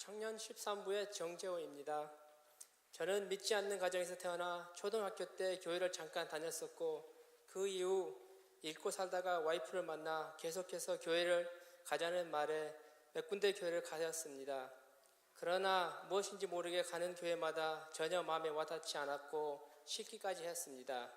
청년 13부의 정재호입니다. 저는 믿지 않는 가정에서 태어나 초등학교 때 교회를 잠깐 다녔었고 그 이후 읽고 살다가 와이프를 만나 계속해서 교회를 가자는 말에 몇 군데 교회를 가셨습니다. 그러나 무엇인지 모르게 가는 교회마다 전혀 마음에 와닿지 않았고 싫기까지 했습니다.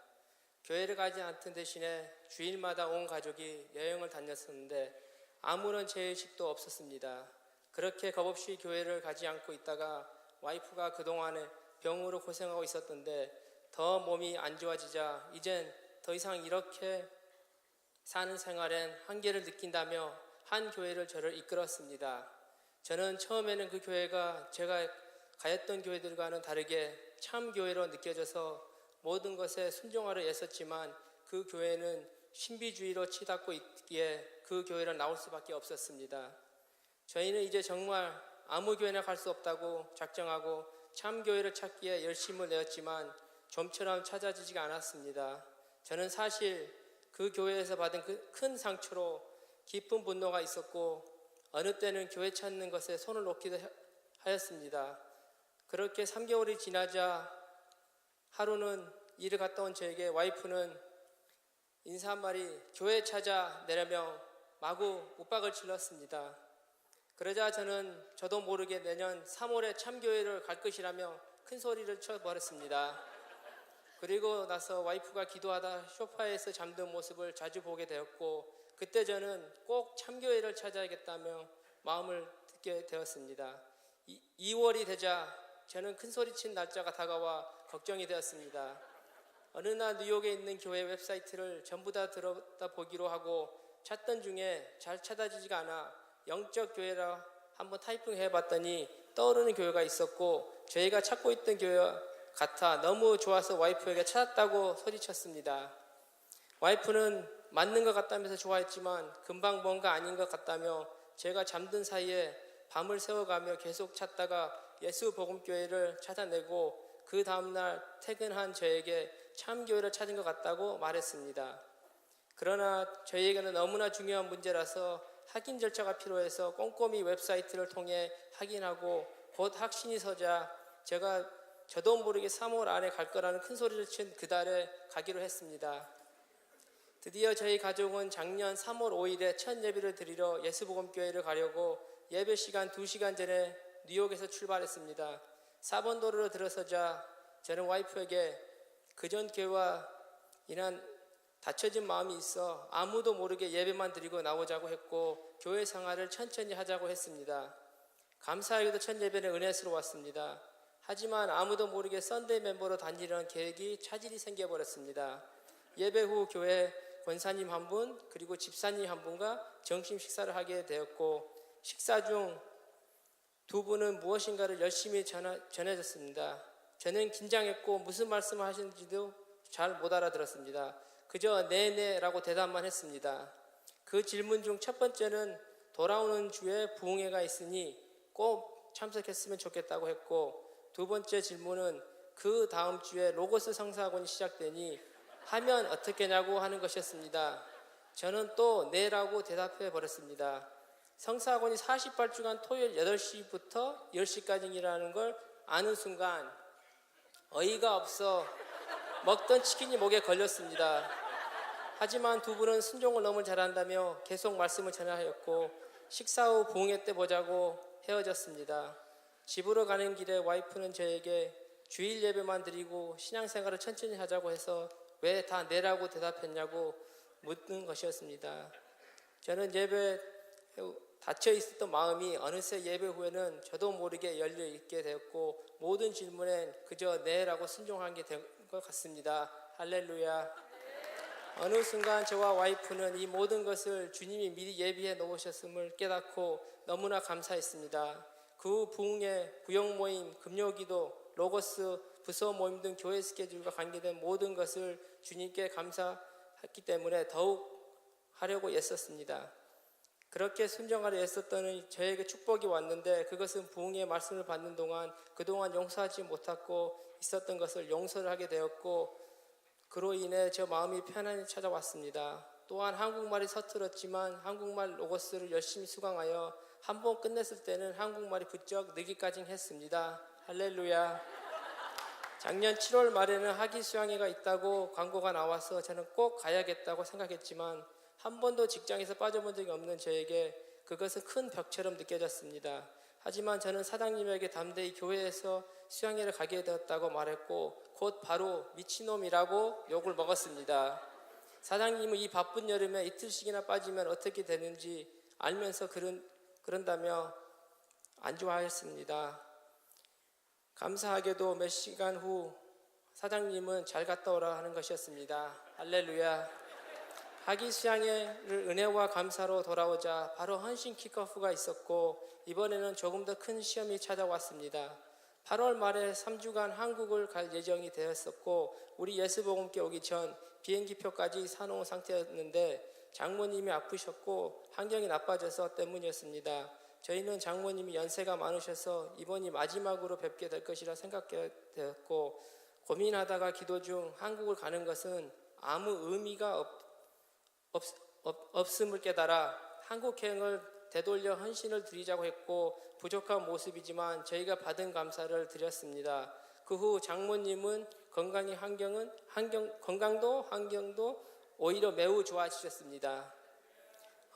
교회를 가지 않던 대신에 주일마다 온 가족이 여행을 다녔었는데 아무런 죄의식도 없었습니다. 그렇게 겁없이 교회를 가지 않고 있다가 와이프가 그동안에 병으로 고생하고 있었던데 더 몸이 안 좋아지자 이젠 더 이상 이렇게 사는 생활엔 한계를 느낀다며 한 교회를 저를 이끌었습니다. 저는 처음에는 그 교회가 제가 가였던 교회들과는 다르게 참 교회로 느껴져서 모든 것에 순종하려 애썼지만 그 교회는 신비주의로 치닫고 있기에 그 교회로 나올 수밖에 없었습니다. 저희는 이제 정말 아무 교회나 갈 수 없다고 작정하고 참 교회를 찾기에 열심을 내었지만 좀처럼 찾아지지가 않았습니다. 저는 사실 그 교회에서 받은 그 큰 상처로 깊은 분노가 있었고 어느 때는 교회 찾는 것에 손을 놓기도 하였습니다. 그렇게 3개월이 지나자 하루는 일을 갔다 온 저에게 와이프는 인사 한마디 교회 찾아 내려며 마구 윽박을 질렀습니다. 그러자 저는 저도 모르게 내년 3월에 참교회를 갈 것이라며 큰 소리를 쳐버렸습니다. 그리고 나서 와이프가 기도하다 소파에서 잠든 모습을 자주 보게 되었고 그때 저는 꼭 참교회를 찾아야겠다며 마음을 듣게 되었습니다. 2월이 되자 저는 큰 소리친 날짜가 다가와 걱정이 되었습니다. 어느 날 뉴욕에 있는 교회 웹사이트를 전부 다 들어다 보기로 하고 찾던 중에 잘 찾아지지가 않아 영적 교회라 한번 타이핑해 봤더니 떠오르는 교회가 있었고 저희가 찾고 있던 교회와 같아 너무 좋아서 와이프에게 찾았다고 소리쳤습니다. 와이프는 맞는 것 같다면서 좋아했지만 금방 뭔가 아닌 것 같다며 제가 잠든 사이에 밤을 새워가며 계속 찾다가 예수복음교회를 찾아내고 그 다음날 퇴근한 저에게 참교회를 찾은 것 같다고 말했습니다. 그러나 저희에게는 너무나 중요한 문제라서 확인 절차가 필요해서 꼼꼼히 웹사이트를 통해 확인하고 곧 확신이 서자 저도 모르게 3월 안에 갈 거라는 큰 소리를 친 그달에 가기로 했습니다. 드디어 저희 가족은 작년 3월 5일에 첫 예배를 드리러 예수복음교회를 가려고 예배 시간 2시간 전에 뉴욕에서 출발했습니다. 4번 도로로 들어서자 저는 와이프에게 그전 교회와 인한 닫혀진 마음이 있어 아무도 모르게 예배만 드리고 나오자고 했고 교회 생활을 천천히 하자고 했습니다. 감사하게도 첫 예배는 은혜스러웠습니다. 하지만 아무도 모르게 썬데이 멤버로 다니려는 계획이 차질이 생겨버렸습니다. 예배 후 교회 권사님 한 분 그리고 집사님 한 분과 점심 식사를 하게 되었고 식사 중 두 분은 무엇인가를 열심히 전해줬습니다. 저는 긴장했고 무슨 말씀을 하시는지도 잘 못 알아들었습니다. 그저 네네라고 대답만 했습니다. 그 질문 중 첫 번째는 돌아오는 주에 부흥회가 있으니 꼭 참석했으면 좋겠다고 했고 두 번째 질문은 그 다음 주에 로고스 성사학원이 시작되니 하면 어떻게냐고 하는 것이었습니다. 저는 또 네라고 대답해 버렸습니다. 성사학원이 48주간 토요일 8시부터 10시까지라는 걸 아는 순간 어이가 없어 먹던 치킨이 목에 걸렸습니다. 하지만 두 분은 순종을 너무 잘한다며 계속 말씀을 전하였고 식사 후 부흥회 때 보자고 헤어졌습니다. 집으로 가는 길에 와이프는 저에게 주일 예배만 드리고 신앙생활을 천천히 하자고 해서 왜 다 네라고 대답했냐고 묻는 것이었습니다. 저는 예배 닫혀 있었던 마음이 어느새 예배 후에는 저도 모르게 열려 있게 되었고 모든 질문엔 그저 네라고 순종한 게 된 것 같습니다. 할렐루야. 어느 순간 저와 와이프는 이 모든 것을 주님이 미리 예비해 놓으셨음을 깨닫고 너무나 감사했습니다. 그 후 부흥회, 구역 모임, 금요기도, 로고스, 부서 모임 등 교회 스케줄과 관계된 모든 것을 주님께 감사했기 때문에 더욱 하려고 애썼습니다. 그렇게 순종하려 애썼더니 저에게 축복이 왔는데 그것은 부흥의 말씀을 받는 동안 그동안 용서하지 못하고 있었던 것을 용서를 하게 되었고 그로 인해 저 마음이 편안히 찾아왔습니다. 또한 한국말이 서툴었지만 한국말 로고스를 열심히 수강하여 한 번 끝냈을 때는 한국말이 부쩍 늘기까지 했습니다. 할렐루야. 작년 7월 말에는 학위 수양회가 있다고 광고가 나와서 저는 꼭 가야겠다고 생각했지만 한 번도 직장에서 빠져본 적이 없는 저에게 그것은 큰 벽처럼 느껴졌습니다. 하지만 저는 사장님에게 담대히 교회에서 수양회를 가게 되었다고 말했고 곧 바로 미친놈이라고 욕을 먹었습니다. 사장님은 이 바쁜 여름에 이틀씩이나 빠지면 어떻게 되는지 알면서 그런다며 안 좋아했습니다. 감사하게도 몇 시간 후 사장님은 잘 갔다 오라 하는 것이었습니다. 할렐루야. 학위 수양회를 은혜와 감사로 돌아오자 바로 헌신 킥오프가 있었고 이번에는 조금 더 큰 시험이 찾아왔습니다. 8월 말에 3주간 한국을 갈 예정이 되었었고 우리 예수복음께 오기 전 비행기표까지 사놓은 상태였는데 장모님이 아프셨고 환경이 나빠져서 때문이었습니다. 저희는 장모님이 연세가 많으셔서 이번이 마지막으로 뵙게 될 것이라 생각되었고 고민하다가 기도 중 한국을 가는 것은 아무 의미가 없음을 깨달아 한국행을 되돌려 헌신을 드리자고 했고 부족한 모습이지만 저희가 받은 감사를 드렸습니다. 그 후 장모님은 건강도 오히려 매우 좋아지셨습니다.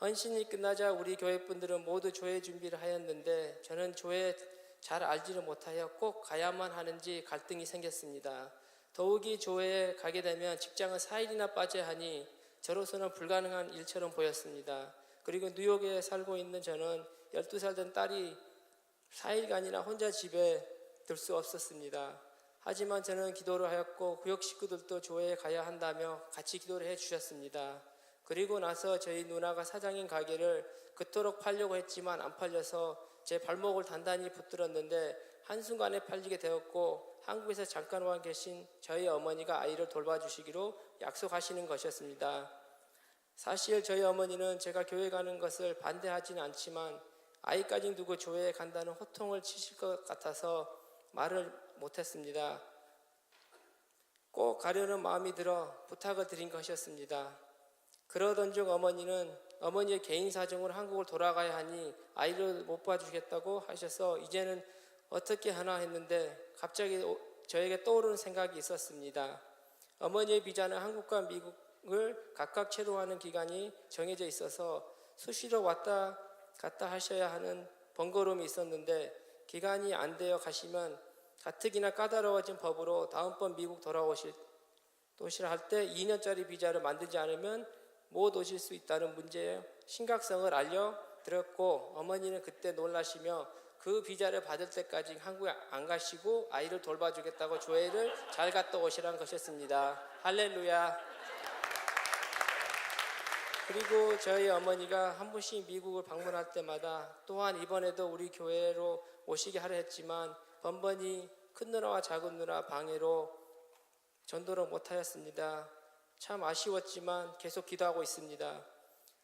헌신이 끝나자 우리 교회 분들은 모두 조회 준비를 하였는데 저는 조회 잘 알지를 못하여 꼭 가야만 하는지 갈등이 생겼습니다. 더욱이 조회에 가게 되면 직장은 4일이나 빠져야 하니 저로서는 불가능한 일처럼 보였습니다. 그리고 뉴욕에 살고 있는 저는 12살 된 딸이 4일간이나 혼자 집에 들 수 없었습니다. 하지만 저는 기도를 하였고 구역 식구들도 조회에 가야 한다며 같이 기도를 해주셨습니다. 그리고 나서 저희 누나가 사장인 가게를 그토록 팔려고 했지만 안 팔려서 제 발목을 단단히 붙들었는데 한순간에 팔리게 되었고 한국에서 잠깐 와 계신 저희 어머니가 아이를 돌봐주시기로 약속하시는 것이었습니다. 사실 저희 어머니는 제가 교회 가는 것을 반대하지는 않지만 아이까지 두고 교회에 간다는 호통을 치실 것 같아서 말을 못했습니다. 꼭 가려는 마음이 들어 부탁을 드린 것이었습니다. 그러던 중 어머니의 개인 사정으로 한국을 돌아가야 하니 아이를 못 봐주겠다고 하셔서 이제는 어떻게 하나 했는데 갑자기 저에게 떠오르는 생각이 있었습니다. 어머니의 비자는 한국과 미국을 각각 체류하는 기간이 정해져 있어서 수시로 왔다 갔다 하셔야 하는 번거로움이 있었는데 기간이 안 되어 가시면 가뜩이나 까다로워진 법으로 다음번 미국 돌아오실 할 때 2년짜리 비자를 만들지 않으면 못 오실 수 있다는 문제의 심각성을 알려드렸고 어머니는 그때 놀라시며 그 비자를 받을 때까지 한국에 안 가시고 아이를 돌봐주겠다고 조회를 잘 갔다 오시라는 것이었습니다. 할렐루야. 그리고 저희 어머니가 한 번씩 미국을 방문할 때마다 또한 이번에도 우리 교회로 오시게 하려 했지만 번번이 큰 누나와 작은 누나 방해로 전도를 못하였습니다. 참 아쉬웠지만 계속 기도하고 있습니다.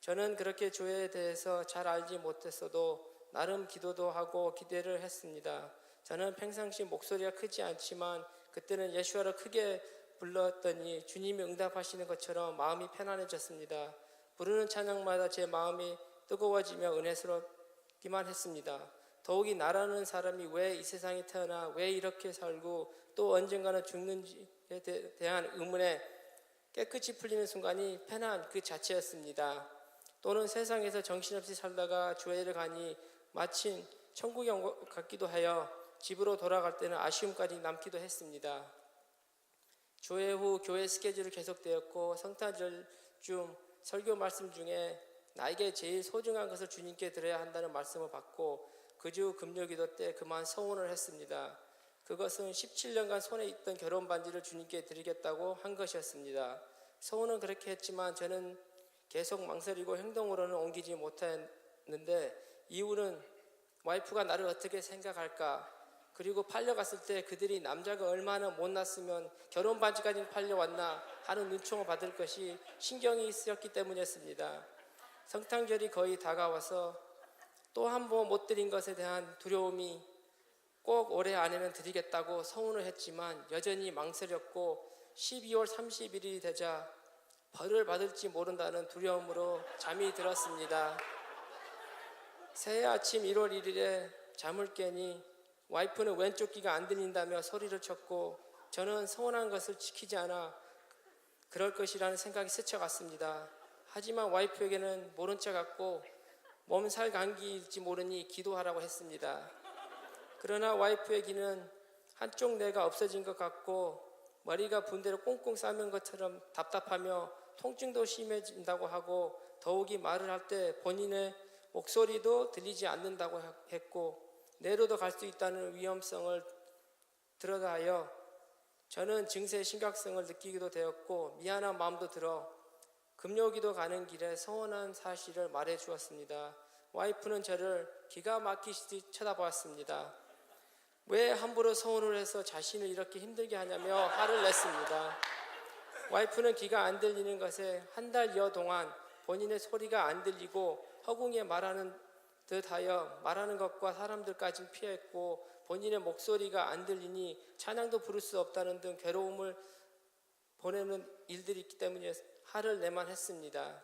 저는 그렇게 교회에 대해서 잘 알지 못했어도 나름 기도도 하고 기대를 했습니다. 저는 평상시 목소리가 크지 않지만 그때는 예수와를 크게 불렀더니 주님이 응답하시는 것처럼 마음이 편안해졌습니다. 부르는 찬양마다 제 마음이 뜨거워지며 은혜스럽기만 했습니다. 더욱이 나라는 사람이 왜 이 세상에 태어나 왜 이렇게 살고 또 언젠가는 죽는지에 대한 의문에 깨끗이 풀리는 순간이 편안 그 자체였습니다. 또는 세상에서 정신없이 살다가 교회를 가니 마침 천국에 온 것 같기도 하여 집으로 돌아갈 때는 아쉬움까지 남기도 했습니다. 조회 후 교회 스케줄이 계속되었고 성탄절 중 설교 말씀 중에 나에게 제일 소중한 것을 주님께 드려야 한다는 말씀을 받고 그 주 금요기도 때 그만 서원을 했습니다. 그것은 17년간 손에 있던 결혼 반지를 주님께 드리겠다고 한 것이었습니다. 서원은 그렇게 했지만 저는 계속 망설이고 행동으로는 옮기지 못했는데 이유는 와이프가 나를 어떻게 생각할까? 그리고 팔려갔을 때 그들이 남자가 얼마나 못났으면 결혼 반지까지 팔려왔나 하는 눈총을 받을 것이 신경이 쓰였기 때문이었습니다. 성탄절이 거의 다가와서 또 한 번 못 드린 것에 대한 두려움이 꼭 올해 안에는 드리겠다고 서운을 했지만 여전히 망설였고 12월 31일이 되자 벌을 받을지 모른다는 두려움으로 잠이 들었습니다. 새해 아침 1월 1일에 잠을 깨니 와이프는 왼쪽 귀가 안 들린다며 소리를 쳤고 저는 서운한 것을 지키지 않아 그럴 것이라는 생각이 스쳐갔습니다. 하지만 와이프에게는 모른 척 같고 몸살 감기일지 모르니 기도하라고 했습니다. 그러나 와이프의 귀는 한쪽 뇌가 없어진 것 같고 머리가 분대로 꽁꽁 싸맨 것처럼 답답하며 통증도 심해진다고 하고 더욱이 말을 할 때 본인의 목소리도 들리지 않는다고 했고 뇌로도 갈 수 있다는 위험성을 드러하여 저는 증세의 심각성을 느끼기도 되었고 미안한 마음도 들어 금요기도 가는 길에 서운한 사실을 말해 주었습니다. 와이프는 저를 기가 막히시듯 쳐다보았습니다. 왜 함부로 서운을 해서 자신을 이렇게 힘들게 하냐며 화를 냈습니다. 와이프는 귀가 안 들리는 것에 한 달여 동안 본인의 소리가 안 들리고 허공에 말하는 듯하여 말하는 것과 사람들까지 피했고 본인의 목소리가 안 들리니 찬양도 부를 수 없다는 등 괴로움을 보내는 일들이 있기 때문에 화를 내만 했습니다.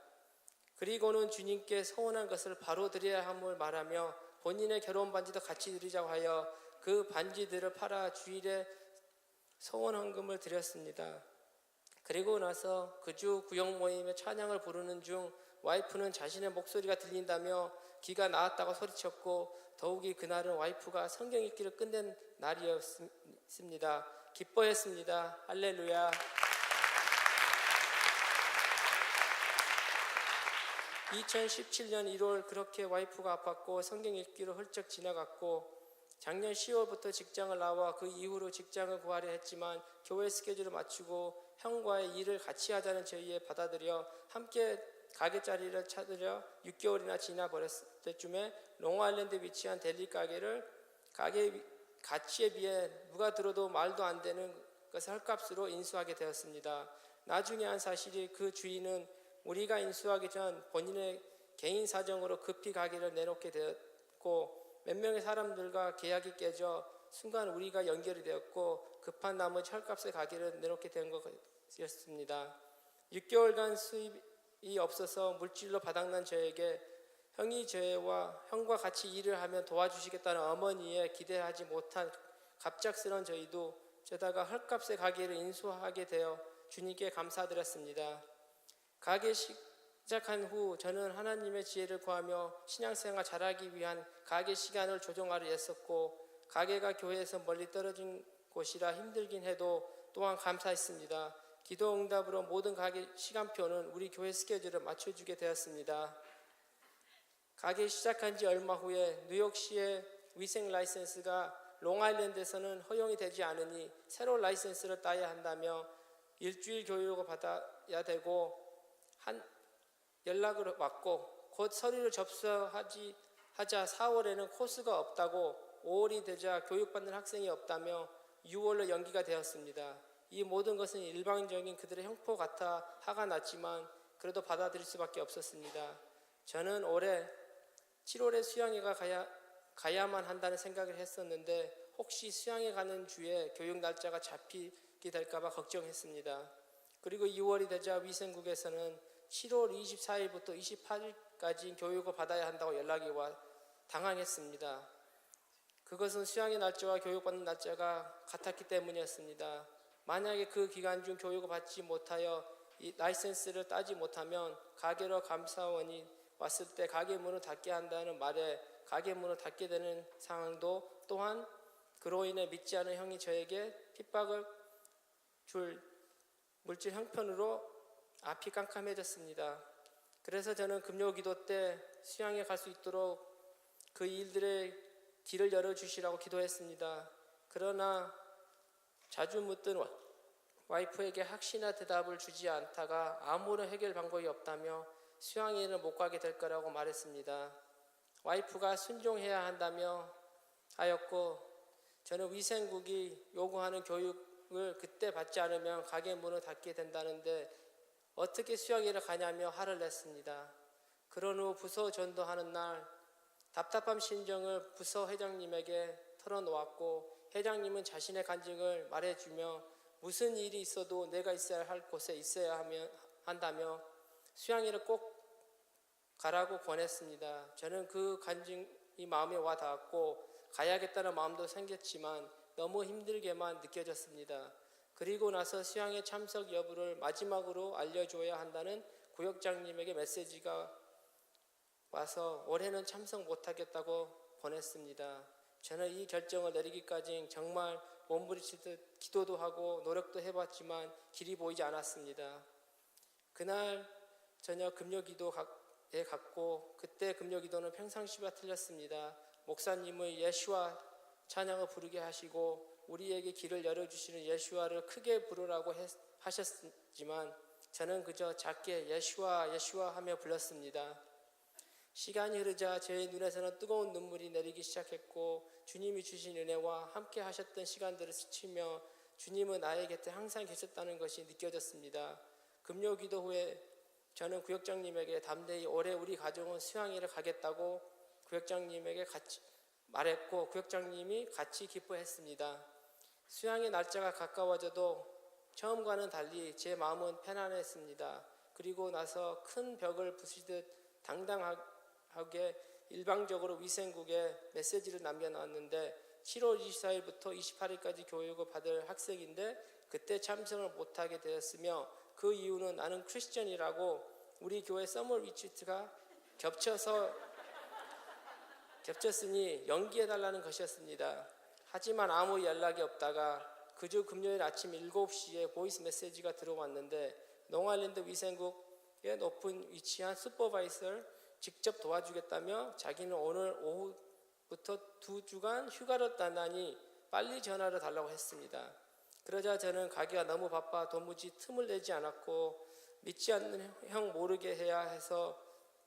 그리고는 주님께 서운한 것을 바로 드려야 함을 말하며 본인의 결혼 반지도 같이 드리자고 하여 그 반지들을 팔아 주일에 서원헌금을 드렸습니다. 그리고 나서 그 주 구역 모임에 찬양을 부르는 중 와이프는 자신의 목소리가 들린다며 귀가 나았다고 소리쳤고 더욱이 그날은 와이프가 성경 읽기를 끝낸 날이었습니다. 기뻐했습니다. 할렐루야. 2017년 1월 그렇게 와이프가 아팠고 성경 읽기로 훌쩍 지나갔고 작년 10월부터 직장을 나와 그 이후로 직장을 구하려 했지만 교회 스케줄을 맞추고 형과의 일을 같이 하자는 제의에 받아들여 함께 가게 자리를 찾으려 6개월이나 지나 버렸을 때쯤에 롱아일랜드에 위치한 델리 가게 가치에 비해 누가 들어도 말도 안 되는 것을 헐값으로 인수하게 되었습니다. 나중에 한 사실이 그 주인은 우리가 인수하기 전 본인의 개인 사정으로 급히 가게를 내놓게 되었고 몇 명의 사람들과 계약이 깨져 순간 우리가 연결이 되었고 급한 나머지 헐값에 가게를 내놓게 된 것이었습니다. 6개월간 수입이 없어서 물질로 바닥난 저에게 형이 저와 형과 같이 일을 하면 도와주시겠다는 어머니의 기대하지 못한 갑작스러운 저희도 게다가 헐값에 가게를 인수하게 되어 주님께 감사드렸습니다. 가게 시작한 후 저는 하나님의 지혜를 구하며 신앙생활 잘하기 위한 가게 시간을 조정하려 했었고 가게가 교회에서 멀리 떨어진 곳이라 힘들긴 해도 또한 감사했습니다. 기도 응답으로 모든 가게 시간표는 우리 교회 스케줄에 맞춰주게 되었습니다. 가게 시작한 지 얼마 후에 뉴욕시의 위생 라이센스가 롱아일랜드에서는 허용이 되지 않으니 새로 라이센스를 따야 한다며 일주일 교육을 받아야 되고 연락을 왔고 곧 서류를 접수하자 4월에는 코스가 없다고 5월이 되자 교육받는 학생이 없다며 6월로 연기가 되었습니다. 이 모든 것은 일방적인 그들의 형포 같아 화가 났지만 그래도 받아들일 수밖에 없었습니다. 저는 올해 7월에 수양회가 가야만 한다는 생각을 했었는데 혹시 수양회 가는 주에 교육 날짜가 잡히게 될까봐 걱정했습니다. 그리고 2월이 되자 위생국에서는 7월 24일부터 28일까지 교육을 받아야 한다고 연락이 와 당황했습니다. 그것은 수양의 날짜와 교육받는 날짜가 같았기 때문이었습니다. 만약에 그 기간 중 교육을 받지 못하여 이 라이센스를 따지 못하면 가게로 감사원이 왔을 때 가게 문을 닫게 한다는 말에 가게 문을 닫게 되는 상황도 또한 그로 인해 믿지 않은 형이 저에게 핍박을 줄 물질 형편으로 앞이 깜깜해졌습니다. 그래서 저는 금요기도 때 수양에 갈 수 있도록 그 일들의 길을 열어주시라고 기도했습니다. 그러나 자주 묻던 와이프에게 확신한 대답을 주지 않다가 아무런 해결 방법이 없다며 수양회를 못 가게 될 거라고 말했습니다. 와이프가 순종해야 한다며 하였고 저는 위생국이 요구하는 교육을 그때 받지 않으면 가게 문을 닫게 된다는데 어떻게 수양회를 가냐며 화를 냈습니다. 그런 후 부서 전도하는 날 답답한 심정을 부서 회장님에게 털어놓았고 회장님은 자신의 간증을 말해주며 무슨 일이 있어도 내가 있어야 할 곳에 있어야 한다며 수양회를 꼭 가라고 권했습니다. 저는 그 간증이 마음에 와 닿았고 가야겠다는 마음도 생겼지만 너무 힘들게만 느껴졌습니다. 그리고 나서 수양회 참석 여부를 마지막으로 알려줘야 한다는 구역장님에게 메시지가 와서 올해는 참석 못하겠다고 보냈습니다. 저는 이 결정을 내리기까지 정말 몸부림치듯 기도도 하고 노력도 해봤지만 길이 보이지 않았습니다. 그날 저녁 금요기도에 갔고 그때 금요기도는 평상시와 틀렸습니다. 목사님의 예수와 찬양을 부르게 하시고 우리에게 길을 열어주시는 예수와를 크게 부르라고 하셨지만 저는 그저 작게 예수와 예수와 하며 불렀습니다. 시간이 흐르자 제 눈에서는 뜨거운 눈물이 내리기 시작했고 주님이 주신 은혜와 함께 하셨던 시간들을 스치며 주님은 나의 곁에 항상 계셨다는 것이 느껴졌습니다. 금요기도 후에 저는 구역장님에게 담대히 올해 우리 가족은 수양회를 가겠다고 구역장님에게 같이 말했고 구역장님이 같이 기뻐했습니다. 수양의 날짜가 가까워져도 처음과는 달리 제 마음은 편안했습니다. 그리고 나서 큰 벽을 부수듯 당당하게 일방적으로 위생국에 메시지를 남겨놨는데 7월 24일부터 28일까지 교육을 받을 학생인데 그때 참석을 못하게 되었으며 그 이유는 나는 크리스천이라고 우리 교회 서머 리트리트가 겹쳤으니 연기해달라는 것이었습니다. 하지만 아무 연락이 없다가 그주 금요일 아침 7시에 보이스 메시지가 들어왔는데 롱아일랜드 위생국에 높은 위치한 슈퍼바이서를 직접 도와주겠다며 자기는 오늘 오후부터 2주간 휴가를 딴다니 빨리 전화를 달라고 했습니다. 그러자 저는 가기가 너무 바빠 도무지 틈을 내지 않았고 믿지 않는 형 모르게 해야 해서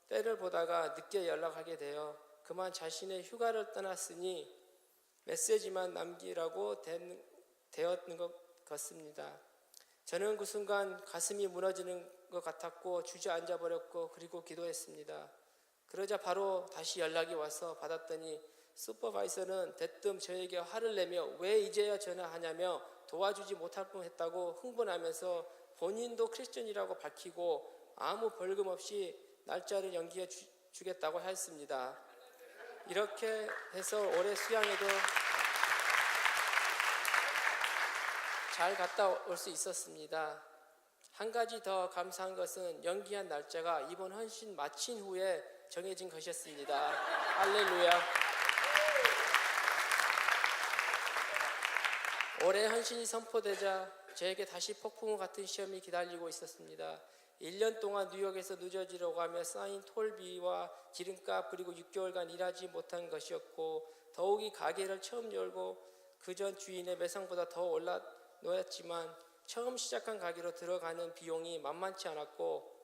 때를 보다가 늦게 연락하게 되어 그만 자신의 휴가를 떠났으니 메시지만 남기라고 되었는 것 같습니다. 저는 그 순간 가슴이 무너지는 것 같았고 주저앉아 버렸고 그리고 기도했습니다. 그러자 바로 다시 연락이 와서 받았더니 슈퍼바이서는 대뜸 저에게 화를 내며 왜 이제야 전화하냐며 도와주지 못할 뻔했다고 흥분하면서 본인도 크리스천이라고 밝히고 아무 벌금 없이 날짜를 연기해 주겠다고 했습니다. 이렇게 해서 올해 수양에도 잘 갔다 올 수 있었습니다. 한 가지 더 감사한 것은 연기한 날짜가 이번 헌신 마친 후에 정해진 것이었습니다. 할렐루야. 올해 헌신이 선포되자 저에게 다시 폭풍우 같은 시험이 기다리고 있었습니다. 1년 동안 뉴욕에서 늦어지려고 하며 쌓인 톨비와 기름값 그리고 6개월간 일하지 못한 것이었고 더욱이 가게를 처음 열고 그전 주인의 매상보다 더 올라 놓였지만 처음 시작한 가게로 들어가는 비용이 만만치 않았고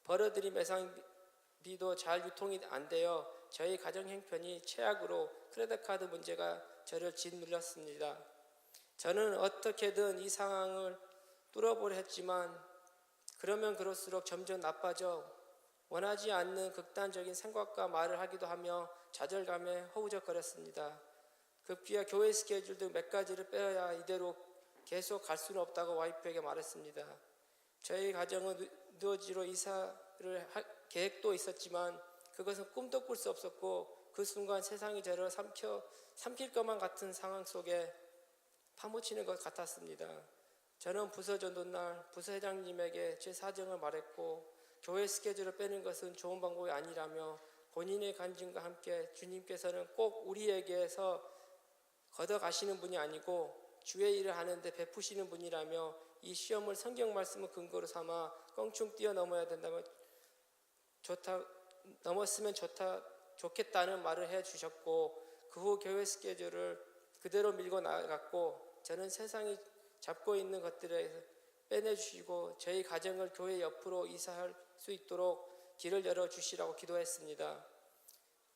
벌어들인 매상비도 잘 유통이 안 되어 저희 가정 형편이 최악으로 크레딧 카드 문제가 저를 짓눌렀습니다. 저는 어떻게든 이 상황을 뚫어보려 했지만 그러면 그럴수록 점점 나빠져 원하지 않는 극단적인 생각과 말을 하기도 하며 좌절감에 허우적거렸습니다. 급기야 교회 스케줄 등 몇 가지를 빼야 이대로 계속 갈 수는 없다고 와이프에게 말했습니다. 저희 가정은 뉴저지로 이사를 할 계획도 있었지만 그것은 꿈도 꿀 수 없었고 그 순간 세상이 저를 삼킬 것만 같은 상황 속에 파묻히는 것 같았습니다. 저는 부서 전도날 부서회장님에게 제 사정을 말했고 교회 스케줄을 빼는 것은 좋은 방법이 아니라며 본인의 간증과 함께 주님께서는 꼭 우리에게서 걷어가시는 분이 아니고 주의 일을 하는데 베푸시는 분이라며 이 시험을 성경 말씀을 근거로 삼아 껑충 뛰어넘어야 된다면 넘었으면 좋겠다는 말을 해주셨고 그 후 교회 스케줄을 그대로 밀고 나갔고 저는 세상이 잡고 있는 것들에 빼내주시고 저희 가정을 교회 옆으로 이사할 수 있도록 길을 열어주시라고 기도했습니다.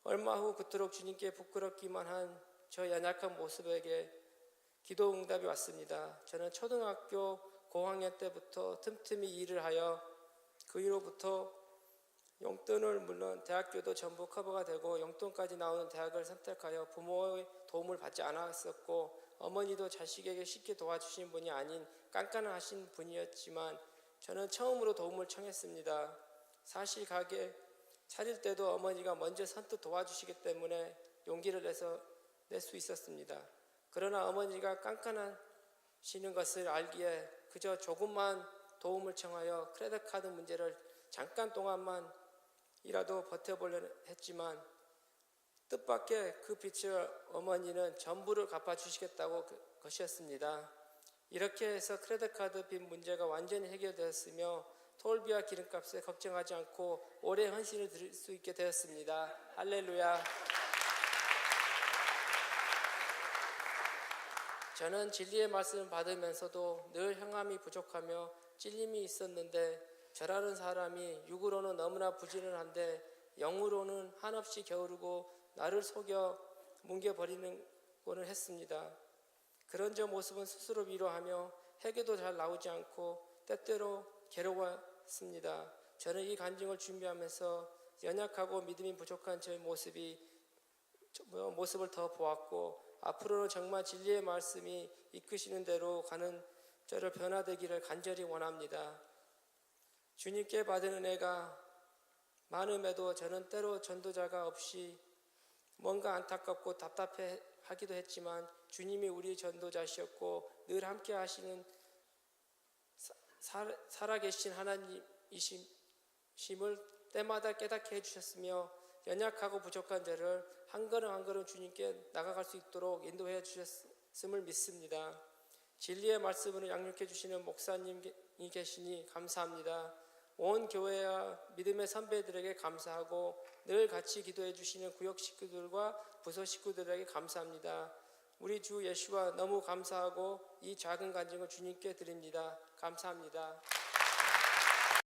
얼마 후 그토록 주님께 부끄럽기만 한 저 연약한 모습에게 기도 응답이 왔습니다. 저는 초등학교 고학년 때부터 틈틈이 일을 하여 그 이후로부터 용돈을 물론 대학교도 전부 커버가 되고 용돈까지 나오는 대학을 선택하여 부모의 도움을 받지 않았었고 어머니도 자식에게 쉽게 도와주신 분이 아닌 깐깐하신 분이었지만 저는 처음으로 도움을 청했습니다. 사실 가게 차릴 때도 어머니가 먼저 선뜻 도와주시기 때문에 용기를 낼 수 있었습니다. 그러나 어머니가 깐깐하시는 것을 알기에 그저 조금만 도움을 청하여 크레딧 카드 문제를 잠깐 동안만이라도 버텨보려 했지만 뜻밖의 그 빚을 어머니는 전부를 갚아주시겠다고 것이었습니다. 이렇게 해서 크레딧 카드 빚 문제가 완전히 해결되었으며 톨비와 기름값에 걱정하지 않고 오래 헌신을 드릴 수 있게 되었습니다. 할렐루야. 저는 진리의 말씀을 받으면서도 늘 행함이 부족하며 찔림이 있었는데 저라는 사람이 육으로는 너무나 부지런한데 영으로는 한없이 게으르고 나를 속여 뭉개버리는고는 했습니다. 그런 저 모습은 스스로 위로하며 회개도 잘 나오지 않고 때때로 괴로웠습니다. 저는 이 간증을 준비하면서 연약하고 믿음이 부족한 저의 모습을 더 보았고 앞으로는 정말 진리의 말씀이 이끄시는 대로 가는 저를 변화되기를 간절히 원합니다. 주님께 받은 은혜가 많음에도 저는 때로 전도자가 없이 뭔가 안타깝고 답답하기도 했지만 주님이 우리 전도자시었고 늘 함께 하시는 살아계신 하나님이심을 때마다 깨닫게 해주셨으며 연약하고 부족한 저를 한 걸음 한 걸음 주님께 나아갈 수 있도록 인도해 주셨음을 믿습니다. 진리의 말씀으로 양육해 주시는 목사님이 계시니 감사합니다. 온 교회와 믿음의 선배들에게 감사하고 늘 같이 기도해 주시는 구역 식구들과 부서 식구들에게 감사합니다. 우리 주 예수와 너무 감사하고 이 작은 간증을 주님께 드립니다. 감사합니다.